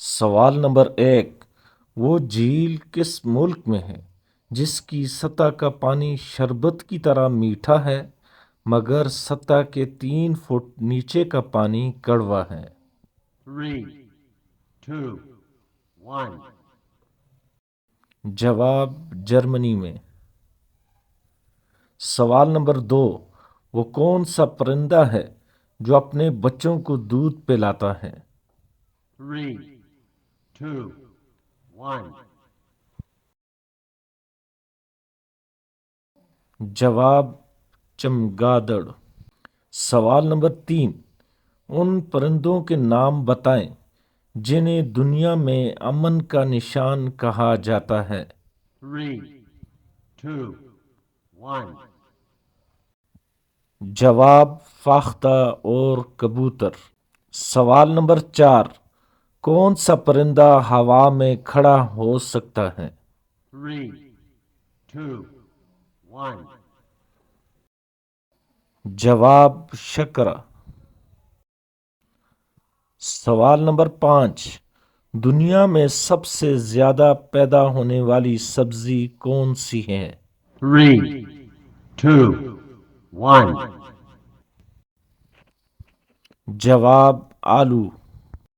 سوال نمبر 1، وہ جھیل کس ملک میں ہے جس کی سطح کا پانی شربت کی طرح میٹھا ہے مگر سطح کے 3 فٹ نیچے کا پانی کڑوا ہے؟ 3, 2, 1. جواب جرمنی میں۔ سوال نمبر 2، وہ کون سا پرندہ ہے جو اپنے بچوں کو دودھ پلاتا ہے؟ 3, 2, 1. جواب چمگادڑ۔ سوال نمبر 3، ان پرندوں کے نام بتائیں جنہیں دنیا میں امن کا نشان کہا جاتا ہے۔ 3, 2, 1. جواب فاختہ اور کبوتر۔ سوال نمبر 4، کون سا پرندہ ہوا میں کھڑا ہو سکتا ہے؟ 3, 2, 1. جواب شکرا۔ سوال نمبر 5، دنیا میں سب سے زیادہ پیدا ہونے والی سبزی کون سی ہے؟ 3, 2, 1. جواب آلو۔